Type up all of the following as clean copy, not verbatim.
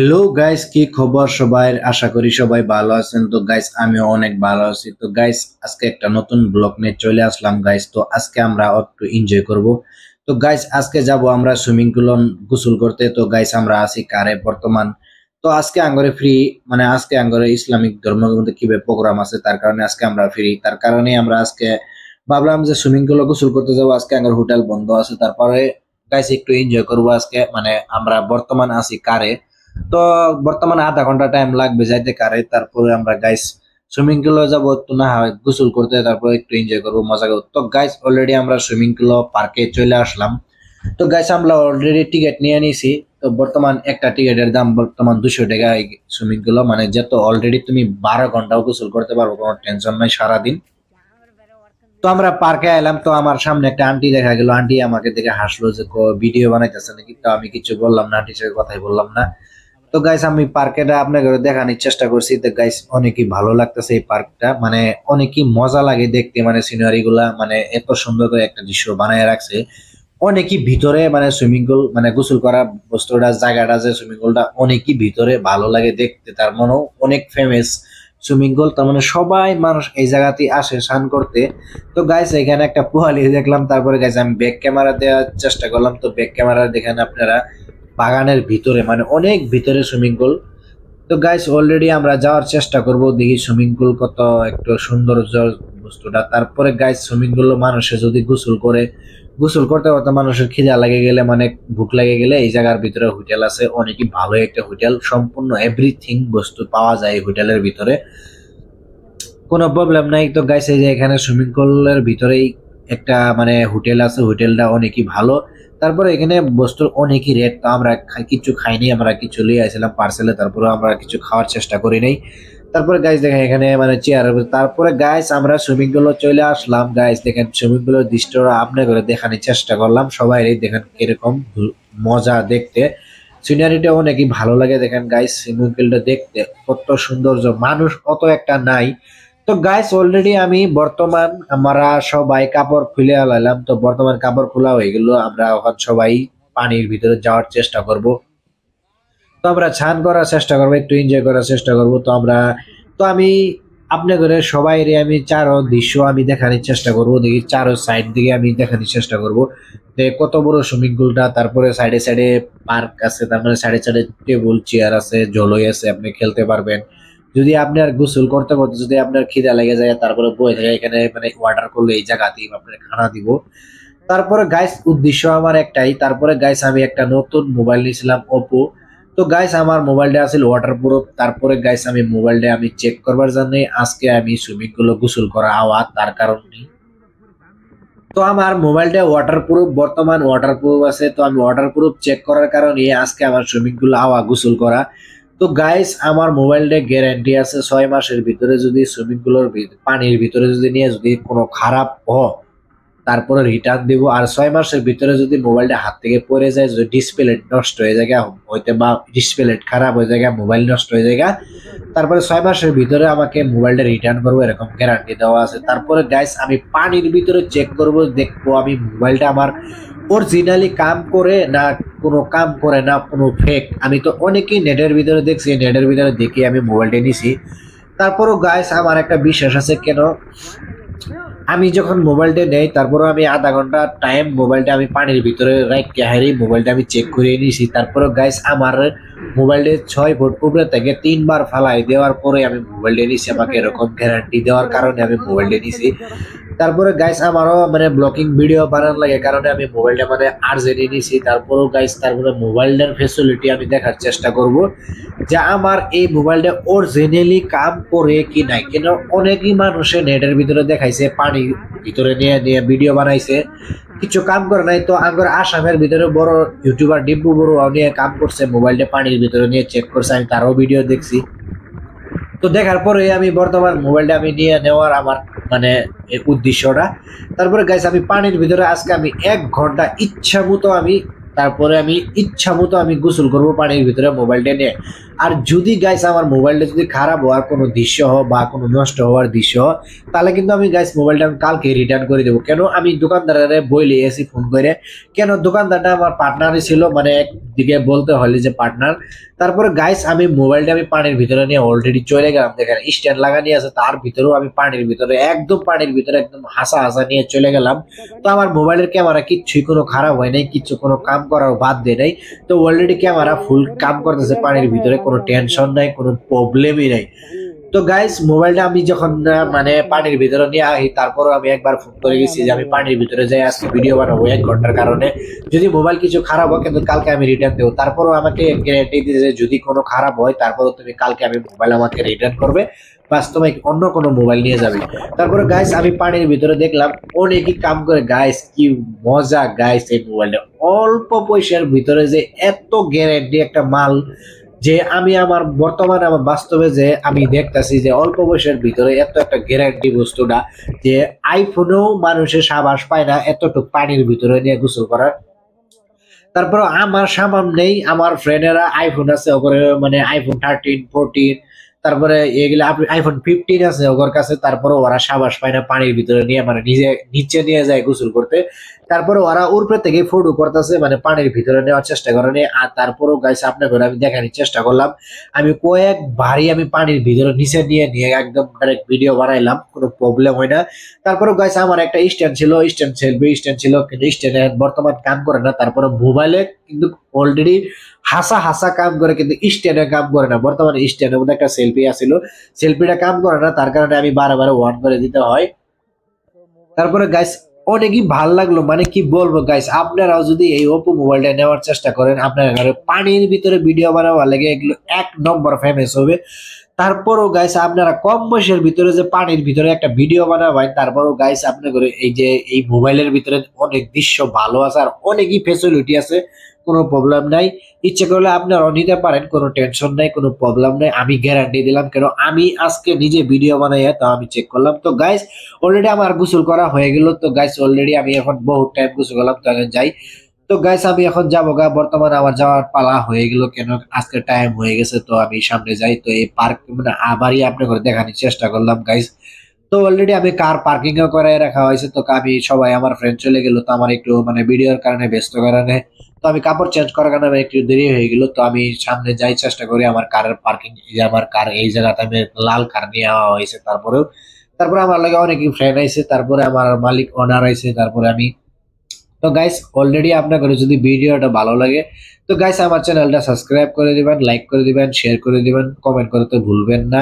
Hello guys, কি খবর সবাই? আশা করি সবাই ভালো আছেন। তো গাইস, আমি অনেক ভালো আছি। তো গাইস, আজকে একটা নতুন ব্লগ নিয়ে চলে আসলাম গাইস। তো আজকে আমরা একটু এনজয় করব। তো গাইস, আজকে যাব আমরা সুইমিং পুল গোসল করতে। তো গাইস, আমরা আছি কারে বর্তমান। তো আজকে আঙ্গরে ফ্রি, মানে আজকে আঙ্গরে ইসলামিক ধর্মের মধ্যে কিভাবে প্রোগ্রাম আছে, তার কারণে আজকে আমরা ফ্রি। তার কারণে আমরা আজকে ভাবলাম যে সুইমিং পুলে গোসল করতে যাবো। আজকে আঙ্গর হোটেল বন্ধ আছে, তারপরে গাইস একটু এনজয় করবো আজকে। মানে আমরা বর্তমান আছি কারে। তো বর্তমানে আধা ঘন্টা টাইম লাগবে যাইতে কারে। তারপরে আমরা গাইস সুইমিং পুলে যাবো, একটু না হয় গোসল করতে, তারপরে একটু এনজয় করবো, মজা করবো। তো গাইস, অলরেডি আমরা সুইমিং পুল পার্কে চলে আসলাম। তো গাইস, আমরা অলরেডি টিকিট নিয়ে নিয়েছি। তো বর্তমান একটা টিকিটের দাম বর্তমান 200 টাকা। সুইমিং পুল মানে যত অলরেডি তুমি 12 ঘন্টাও গোসল করতে পারবো, কোনো টেনশন নাই সারাদিন। তো আমরা পার্কে এলাম। তো আমার সামনে একটা আন্টি দেখা গেল। আন্টি আমাকে দেখে হাসলো যে ভিডিও বানাইতেছে নাকি। তো আমি কিছু বললাম না, আন্টির সাথে কথাই বললাম না। তো গাইস, আমি পার্কটা আপনাকে দেখানোর চেষ্টা করছি। তো গাইস, অনেকই ভালো লাগতেছে এই পার্কটা, মানে অনেকই মজা লাগে দেখতে। মানে সিনারি গুলা, মানে এত সুন্দর করে একটা দৃশ্য বানায় রাখছে। অনেকই ভিতরে, মানে সুইমিং পুল, মানে গোসল করা বস্তুটা, জায়গাটা যে সুইমিং পুলটা অনেকই ভিতরে ভালো লাগে দেখতে। তার মনেও অনেক ফেমাস সুইমিং পুল। তার মানে সবাই মানুষ এই জায়গাতে আসে স্নান করতে। তো গাইস, এখানে একটা পোয়ালি দেখলাম। তারপরে গাইস, আমি ব্যাক ক্যামেরা দেওয়ার চেষ্টা করলাম। তো ব্যাক ক্যামেরা দেখেন আপনারা, বাগানের ভিতরে, মানে অনেক ভিতরে সুইমিং পুল। তো গাইস, অলরেডি আমরা যাওয়ার চেষ্টা করব, দেখি সুইমিং পুল কত একটু সৌন্দর্য বস্তুটা। তারপরে গাইস, সুইমিং পুল মানুষে যদি গোসল করে, গোসল করতে করতে মানুষের খিদা লাগে গেলে, মানে ভুক লাগে গেলে, এই জায়গার ভিতরে হোটেল আছে, অনেকই ভালো একটা হোটেল। সম্পূর্ণ এভরিথিং বস্তু পাওয়া যায় এই হোটেলের ভিতরে, কোনো প্রবলেম নাই। তো গাইস, এই যে এখানে সুইমিং পুলের ভিতরেই একটা মানে হোটেল আছে, হোটেলটা অনেকই ভালো। তারপরে এখানে বস্তুর অনেকই রেট। তো আমরা কিছু খাইনি, আমরা কিছু লিয়ে আসছিলাম পার্সেলে, তারপরে আমরা কিছু খাওয়ার চেষ্টা করি নাই। তারপরে গাইস দেখেন এখানে মানে চেয়ার। তারপরে গাইস, আমরা সুইমিং পুলে চলে আসলাম। গাইস দেখেন, সুইমিং পুলের দৃশ্যটা আপনার করে দেখানোর চেষ্টা করলাম। সবাই দেখেন কিরকম মজা দেখতে, সিনারিটা অনেকই ভালো লাগে। দেখেন গাইস, সুইমিং পুলটা দেখতে কত সৌন্দর্য, মানুষ অত একটা নাই। তো গাইস, অলরেডি আমি বর্তমান আমরা সবাই কাপড় খুলে আলাইলাম। তো বর্তমান কাপড় খোলা হয়ে গেল, আমরা এখন সবাই পানির ভিতরে যাওয়ার চেষ্টা করব। তো আমরা স্নান করার চেষ্টা করবো, একটু এনজয় করার চেষ্টা করব। তো আমরা, তো আমি আপনার ঘরে সবাই আমি চারো দৃশ্য আমি দেখানোর চেষ্টা করব, দেখি চারো সাইড দিকে আমি দেখানোর চেষ্টা করব যে কত বড় সুইমিং পুলটা। তারপরে সাইডে সাইডে পার্ক আছে, তারপরে সাইডে সাইডে টেবিল চেয়ার আছে, জলই আছে, আপনি খেলতে পারবেন। যদি আপনার গোসল করতে করতে যদি আপনার খিদা লেগে যায়, তারপরে বয়ে থাকে এখানে, মানে অর্ডার করলে এই জায়গাতেই আপনার খানা দিব। তারপরে গাইস, উদ্দেশ্য আমার একটাই। তারপরে গাইস, আমি একটা নতুন মোবাইল নিয়েছিলাম ওপো। তো গাইস, আমার মোবাইলটা আছিল ওয়াটারপ্রুফ। তারপরে গাইস, আমি মোবাইলটা আমি চেক করবার জন্য আজকে আমি সুইমিং পুলে গোসল করা আওয়াজ, তার কারণে। তো আমার মোবাইলটা ওয়াটারপ্রুফ, বর্তমান ওয়াটারপ্রুফ আছে। তো আমি ওয়াটারপ্রুফ চেক করার কারণে আজকে আমার সুইমিং পুলে আওয়া গোসল করা। তো গাইস, আমার মোবাইলটা গ্যারান্টি আছে 6 মাসের ভিতরে, যদি সুইমিং পুলের পানির ভিতরে যদি নিয়ে যদি কোনো খারাপ তারপরে রিটার্ন দিব। আর 6 মাসের ভিতরে যদি মোবাইলটা হাত থেকে পড়ে যায়, যদি ডিসপ্লে নষ্ট হয়ে যায় হইতে, বা ডিসপ্লে খারাপ হয়ে যায়, মোবাইল নষ্ট হয়ে যায়, তারপরে 6 মাসের ভিতরে আমাকে মোবাইলটা রিটার্ন করবো, এরকম গ্যারান্টি দেওয়া আছে। তারপরে গাইস, আমি পানির ভিতরে চেক করব, দেখবো আমি মোবাইলটা আমার অরিজিনালি কাম করে না, কোনো কাম করে না, কোনো ফেক। আমি তো অনেকেই নেটের ভিতরে দেখছি, নেটের ভিতরে দেখে আমি মোবাইলটা নিছি। তারপরও গাইস, আমার একটা বিশ্বাস আছে, কেন আমি যখন মোবাইলটা নেই, তারপরে আমি আধা ঘন্টা টাইম মোবাইলটা আমি পানির ভিতরে রাখতে হারি, মোবাইলটা আমি চেক করে নিয়েছি। তারপরে গাইস, আমার মোবাইলটা 6 ফুট উপরে থেকে 3 বার ফালাই দেওয়ার পরে আমি মোবাইলটা নিয়েছি। আমাকে এরকম গ্যারান্টি দেওয়ার কারণে আমি মোবাইলটা নিয়েছি। তারপরে গাইস, আমারও মানে ব্লকিং ভিডিও বানানোর লাগে কারণে আমি মোবাইলটা মানে আর্জেন্টলি নিয়েছি। তারপরেও গাইস, তারপরে মোবাইলটার ফেসিলিটি আমি দেখার চেষ্টা করব যে আমার এই মোবাইলটা অরিজিনালি কাম করে কি নাই। কেন অনেকই মানুষে নেটের ভিতরে দেখাইছে, পানির ভিতরে নিয়ে নিয়ে ভিডিও বানাইছে, কিছু কাম করে নাই। তো আঙ্গর আসামের ভিতরে বড় ইউটিউবার ডিম্পু বড়ুয়া নিয়ে কাম করছে, মোবাইলটা পানির ভিতরে নিয়ে চেক করছে, আমি তারও ভিডিও দেখছি। তো দেখার পরে আমি বর্তমান মোবাইলটা আমি নিয়ে নেওয়ার আমার মানে উদ্দেশ্যটা। তারপরে গাইস, আমি পানির ভিতরে আজকে আমি 1 ঘন্টা ইচ্ছা মতো আমি তারপরে আমি ইচ্ছা মতো আমি গোসল করবো পানির ভিতরে মোবাইলটা নিয়ে। আর যদি গাইস আমার মোবাইলটা যদি খারাপ হওয়ার কোনো দৃশ্য হয় বা কোনো নষ্ট হওয়ার দৃশ্য হয়, তাহলে কিন্তু আমি গাইস মোবাইলটা আমি কালকে রিটার্ন করে দেবো। কেন আমি দোকানদারে বইলে এসি ফোন করে, কেন দোকানদারটা আমার পার্টনারই ছিল, মানে একদিকে বলতে হলে যে পার্টনার। তারপরে গাইস আমি মোবাইলটা আমি পানির ভিতরে নিয়ে অলরেডি চলে গেলাম, দেখেন স্ট্যান্ড লাগানি আছে, তার ভিতরেও আমি পানির ভিতরে একদম পানির ভিতরে একদম হাসা হাসা নিয়ে চলে গেলাম। তো আমার মোবাইলের ক্যামেরা কিচ্ছুই কোনো খারাপ হয় নাই, কিচ্ছু কোনো কাম করার বাদ দেয় নাই। তো অলরেডি ক্যামেরা ফুল কাম করতেছে পানির ভিতরে, কোনো টেনশন নাই, কোনো প্রবলেমই নাই। তো গাইস মোবাইলটা আমি যখন মানে পানির ভিতরে নিয়ে আসি, তারপরও আমি একবার ফোন করে গেছি যে আমি পানির ভিতরে যাই আজকে ভিডিও বানাবো 1 ঘন্টার কারণে, যদি মোবাইল কিছু খারাপ হয় কিন্তু কালকে আমি রিটার্ন দেবো। তারপরও আমাকে গ্যারান্টি দিয়েছে যদি কোনো খারাপ হয় তারপরও তুমি কালকে আমি মোবাইল আমাকে রিটার্ন করবে, বাস তুমি অন্য কোনো মোবাইল নিয়ে যাবে। তারপরে গাইস আমি পানির ভিতরে দেখলাম অনেকই কাম করে, গাইস কি মজা গাইস এই মোবাইলটা, অল্প পয়সার ভিতরে যে এত গ্যারান্টি একটা মাল, যে আমি আমার বর্তমানে আমার বাস্তবে যে আমি দেখতেছি যে অল্প বয়সের ভিতরে এত একটা গ্যারান্টি বস্তুটা, যে আইফোনেও মানুষের সাবাস পায় না এতটুকু পানির ভিতরে নিয়ে গোসল করার। তারপর আমার সামনেই আমার ফ্রেন্ডেরা আইফোন আছে ওপরে, মানে আইফোন 13 14, তারপরে এগুলো আইফোন 15 আছে ওর কাছে, তারপরে ওরা সাবাস পায় না পানির ভিতরে নিয়ে মানে নিজে নিচে নিয়ে যায় গোসল করতে। তারপরে ওরা উপরে থেকে ফটো করতেছে, মানে পানির ভিতরে নেওয়ার চেষ্টা করে নিয়ে। আর তারপরেও গাইস আপনার ঘরে আমি দেখানোর চেষ্টা করলাম, আমি কয়েকবারই আমি পানির ভিতরে নিচে নিয়ে নিয়ে একদম ডাইরেক্ট ভিডিও বানাইলাম, কোনো প্রবলেম হয় না। তারপরেও গাইস আমার একটা স্ট্যান্ড ছিল, স্ট্যান্ড ছিল, কিন্তু স্ট্যান্ড বর্তমান কাম করে না। তারপরে মোবাইলে কিন্তু অলরেডি হাসা হাসা কাম করে, কিন্তু স্ট্যান্ডে কাম করে না। বর্তমানে স্ট্যান্ডের মধ্যে একটা সেলফি আছিল, সেলফিটা কাম করে না, তার কারণে আমি বারে বারে অন করে দিতে হয়। তারপরে গাইস অনেকই ভাল লাগলো, মানে কি বলবো গাইস, আপনারাও যদি এই ওপো মোবাইলটা নেওয়ার চেষ্টা করেন, আপনার ঘরে পানির ভিতরে ভিডিও বানাবার লাগে এগুলো 1 নম্বর ফেমাস হবে। তারপরও গাইস আপনারা কম বয়সের ভিতরে যে পানির ভিতরে একটা ভিডিও বানাবেন, তারপরও গাইস আপনার ঘরে এই যে এই মোবাইলের ভিতরে অনেক দৃশ্য ভালো আছে আর অনেকই ফেসিলিটি আছে, কোনো প্রবলেম নাই। ইচ্ছে করলে আপনারাও নিতে পারেন, কোনো টেনশন নাই, কোনো প্রবলেম নাই, আমি গ্যারান্টি দিলাম। কেন আমি আজকে নিজে ভিডিও বানাইয়া তো আমি চেক করলাম। তো গাইস অলরেডি আমার গোসল করা হয়ে গেল। তো গাইস অলরেডি আমি এখন বহুত টাইম গোসল করলাম, তো এখন যাই। তো গাইস আমি এখন যাবো গা, বর্তমানে আমার যাওয়ার পালা হয়ে গেল, কেন আজকে টাইম হয়ে গেছে। তো আমি সামনে যাই। তো এই পার্ক মানে আবারই আপনার করে দেখানোর চেষ্টা করলাম গাইস। তো অলরেডি আমি কার পার্কিং ও করে রাখা হয়েছে। তো আমি সবাই আমার ফ্রেন্ড চলে গেল, তো আমার একটু মানে ভিডিওর কারণে ব্যস্ত কারণে তো আমি কাপড় চেঞ্জ করার কারণে আমার একটু দেরি হয়ে গেল। তো আমি সামনে যাই, চেষ্টা করি আমার কারের পার্কিং, যে আমার কার এই জায়গাতে আমি লাল কার নিয়ে যাওয়া হয়েছে। তারপরে আমার লাগে অনেক ফ্রেন্ড আইছে, তারপরে আমার মালিক ওনার আইছে, তারপরে আমি। তো গাইস অলরেডি আপনাদের যদি ভিডিওটা ভালো লাগে তো গাইস আমার চ্যানেলটা সাবস্ক্রাইব করে দিবেন, লাইক করে দিবেন, শেয়ার করে দিবেন, কমেন্ট করতে ভুলবেন না।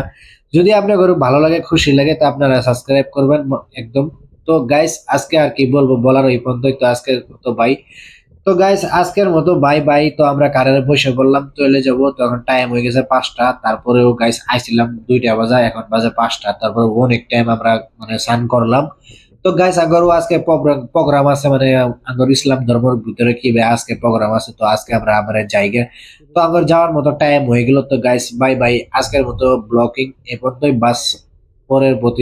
যদি আপনাদের ভালো লাগে খুশি লাগে তো আপনারা সাবস্ক্রাইব করবেন একদম। তো গাইস আজকে আর কি বলবো, বলার এই পর্যন্তই। তো আজকে তো বাই। তো গাইস আজকের মতো বাই বাই। তো আমরা কারের বসে বললাম চলে যাব, তখন টাইম হয়ে গেছে 5টা। তারপরেও গাইস আইছিলাম 2টা বাজে, এখন বাজে 5টা। তারপরে অনেক টাইম আমরা মানে স্নান করলাম। তো গাইস আগরও আজকে প্রোগ্রাম আছে, মানে আগর ইসলাম ধর্মের ভিতরে কি আজকে প্রোগ্রাম আছে। তো আজকে আমরা আমার জায়গা, তো আগর যাওয়ার মতো টাইম হয়ে গেল। তো গাইস বাই বাই, আজকের মতো ব্লগিং এ পর্যন্তই, বাস পরের প্রতি